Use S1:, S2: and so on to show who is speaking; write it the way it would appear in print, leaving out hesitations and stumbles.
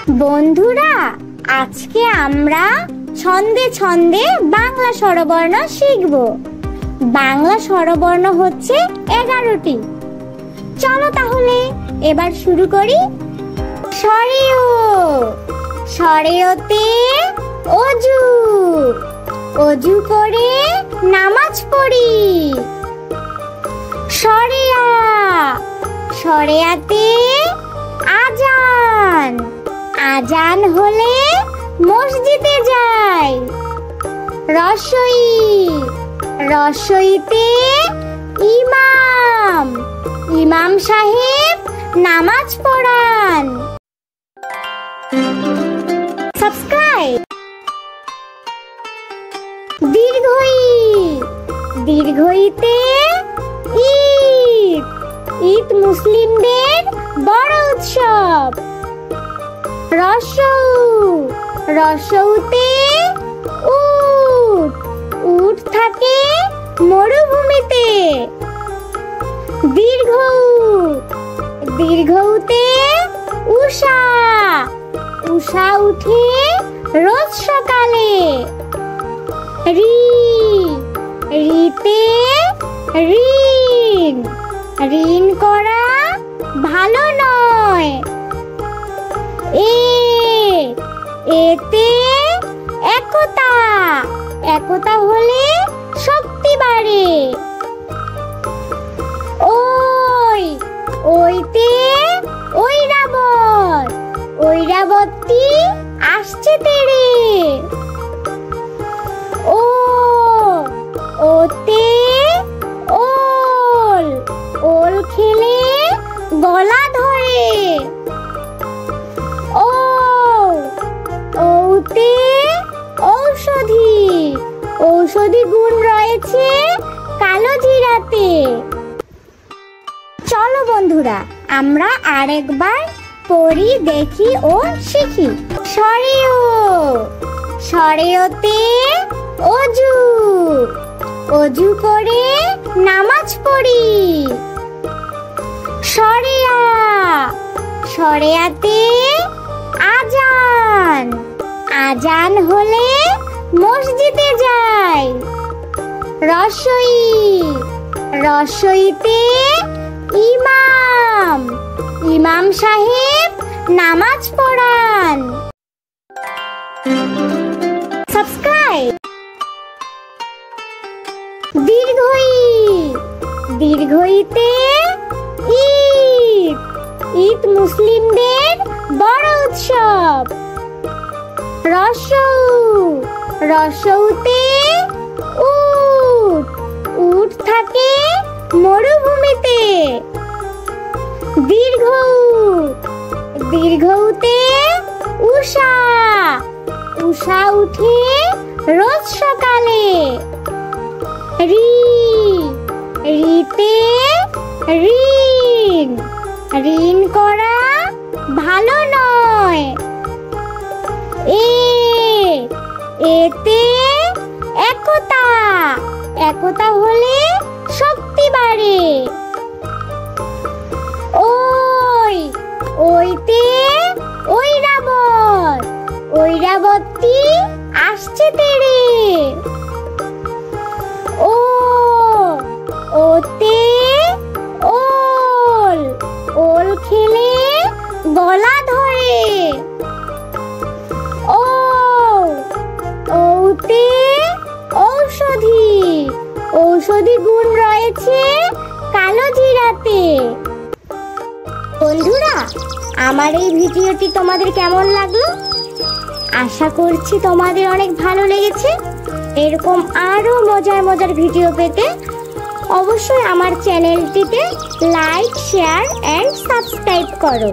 S1: বন্ধুরা, আজকে আমরা ছন্দে ছন্দে বাংলা স্বরবর্ণ শিখব। বাংলা স্বরবর্ণ হচ্ছে 11টি। চলো তাহলে এবার শুরু করি। সরেও, সরেওতে অজু, অজু করে নামাজ পড়ি। সরেয়া, সরেয়াতে আজান, আজান হলে মসজিদে যাই। রসই, রসইতে ইমাম, ইমাম সাহেব নামাজ পড়ান। সাবস্ক্রাইব। দীর্ঘই, দীর্ঘইতে ঈদ, ঈদ মুসলিমদের বড় উৎসব। রসৌ, রসৌতে উট, উট থাকে মরুভূমিতে। দীর্ঘৌ, দীর্ঘৌতে উষা, উষা উঠে রোজ সকালে। রি, রিতে ঋণ, ঋণ করা ভালো নয়। এ, এতে একতা, একতা হলে শক্তি বাড়ে। ওই, ওইতে ঐরাবত, ঐরাবতী আসছে তেড়ে। ও, ওতে ওল, ওল খেলে গলা ধরে। ও, ওতে ঔষধি, ঔষধি গুণ রয়েছে কালো জিরাতে। চলো বন্ধুরা, আমরা আরেকবার পড়ি, দেখি ও শিখি। সরেও, সরেওতে অজু, অজু করে নামাজ পড়ি। সরেয়া, সরেয়াতে আজান, আজান হলে মসজিদে যাই। রসই, রসইতে ইমাম, ইমাম সাহেব নামাজ পড়ান। সাবস্ক্রাইব। দীর্ঘই, দীর্ঘইতে ঈদ, ঈদ মুসলিমদের বড় উৎসব। রসৌ, রসৌতে উট, উট থাকে মরুভূমিতে। দীর্ঘৌ, দীর্ঘৌতে উষা, উষা উঠে রোজ সকালে। রি, রিতে ঋণ, ঋণ করা ভালো নয়। এ, এতে একতা, একতা হলে শক্তি বাড়ে। ওই, ওইতে ঐরাবত, ঐরাবতী আসছে তেড়ে। ও, ওতে ওল, ওল খেলে গলা ধরে। ও, ওতে ঔষধি, ঔষধি গুণ রয়েছে কালো জিরাতে। বন্ধুরা, আমার এই ভিডিওটি তোমাদের কেমন লাগলো? আশা করছি তোমাদের অনেক ভালো লেগেছে। এরকম আরো মজার মজার ভিডিও পেতে অবশ্যই আমার চ্যানেলটিতে লাইক, শেয়ার এন্ড সাবস্ক্রাইব করো।